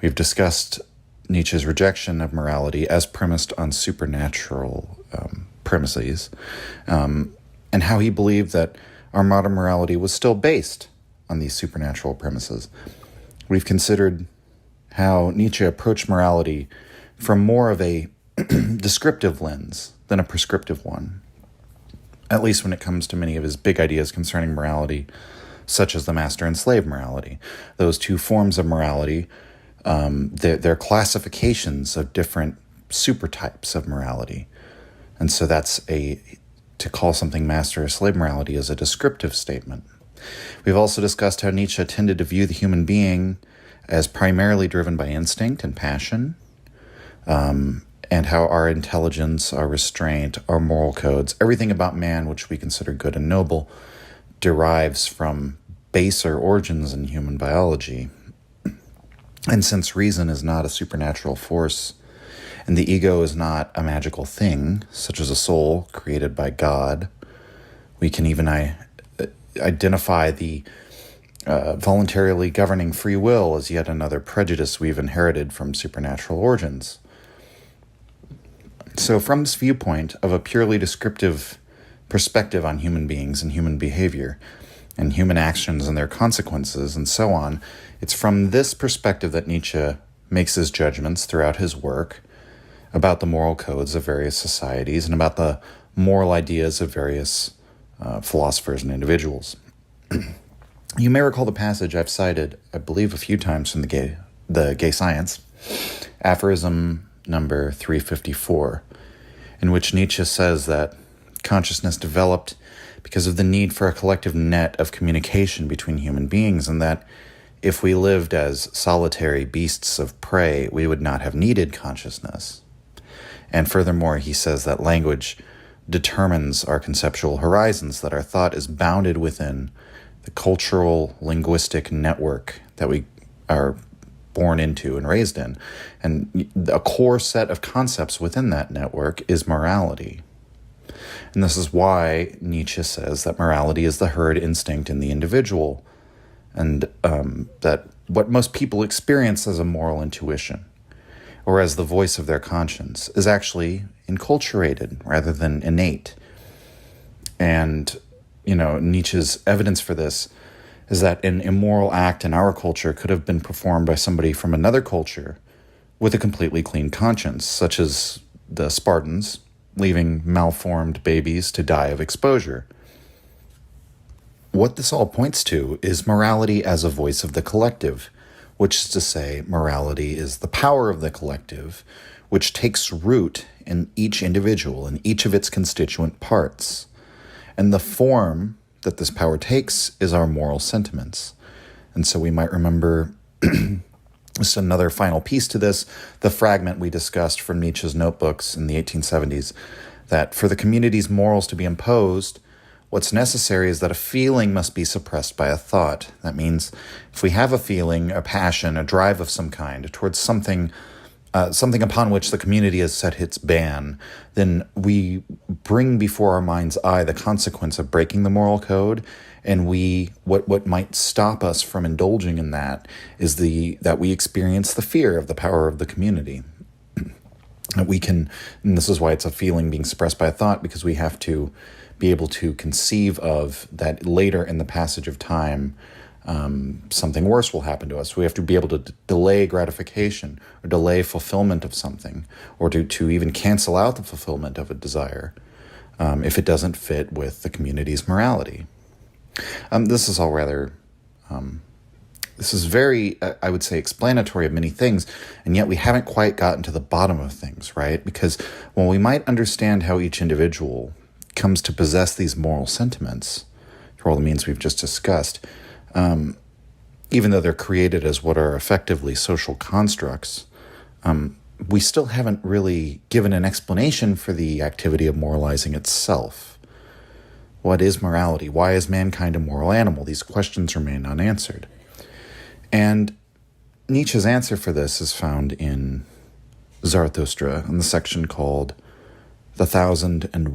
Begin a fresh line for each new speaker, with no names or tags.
we've discussed Nietzsche's rejection of morality as premised on supernatural premises, and how he believed that our modern morality was still based on these supernatural premises. We've considered how Nietzsche approached morality from more of a descriptive lens than a prescriptive one, at least when it comes to many of his big ideas concerning morality, such as the master and slave morality. Those two forms of morality, they're classifications of different supertypes of morality. And so to call something master or slave morality is a descriptive statement. We've also discussed how Nietzsche tended to view the human being as primarily driven by instinct and passion, and how our intelligence, our restraint, our moral codes, everything about man which we consider good and noble, derives from baser origins in human biology. And since reason is not a supernatural force, and the ego is not a magical thing, such as a soul created by God, we can even identify the voluntarily governing free will as yet another prejudice we've inherited from supernatural origins. So from this viewpoint of a purely descriptive perspective on human beings and human behavior and human actions and their consequences and so on, it's from this perspective that Nietzsche makes his judgments throughout his work about the moral codes of various societies and about the moral ideas of various philosophers and individuals. You may recall the passage I've cited, I believe, a few times from the Gay Science, aphorism number 354, in which Nietzsche says that consciousness developed because of the need for a collective net of communication between human beings, and that if we lived as solitary beasts of prey, we would not have needed consciousness. And furthermore, he says that language determines our conceptual horizons, that our thought is bounded within the cultural linguistic network that we are born into and raised in. And a core set of concepts within that network is morality. And this is why Nietzsche says that morality is the herd instinct in the individual, and that what most people experience as a moral intuition, or as the voice of their conscience, is actually enculturated rather than innate. And, Nietzsche's evidence for this is that an immoral act in our culture could have been performed by somebody from another culture with a completely clean conscience, such as the Spartans leaving malformed babies to die of exposure. What this all points to is morality as a voice of the collective, which is to say, morality is the power of the collective, which takes root in each individual, in each of its constituent parts. And the form that this power takes is our moral sentiments. And so we might remember, just another final piece to this, the fragment we discussed from Nietzsche's notebooks in the 1870s, that for the community's morals to be imposed, what's necessary is that a feeling must be suppressed by a thought. That means if we have a feeling, a passion, a drive of some kind towards something upon which the community has set its ban, then we bring before our mind's eye the consequence of breaking the moral code, and what might stop us from indulging in that is that we experience the fear of the power of the community. And this is why it's a feeling being suppressed by a thought, because we have to be able to conceive of that later in the passage of time, something worse will happen to us. We have to be able to delay gratification or delay fulfillment of something, or to even cancel out the fulfillment of a desire if it doesn't fit with the community's morality. This is all rather, this is very, I would say, explanatory of many things, and yet we haven't quite gotten to the bottom of things, right? Because when we might understand how each individual comes to possess these moral sentiments, through all the means we've just discussed, even though they're created as what are effectively social constructs, we still haven't really given an explanation for the activity of moralizing itself. What is morality? Why is mankind a moral animal? These questions remain unanswered. And Nietzsche's answer for this is found in Zarathustra, in the section called The 1001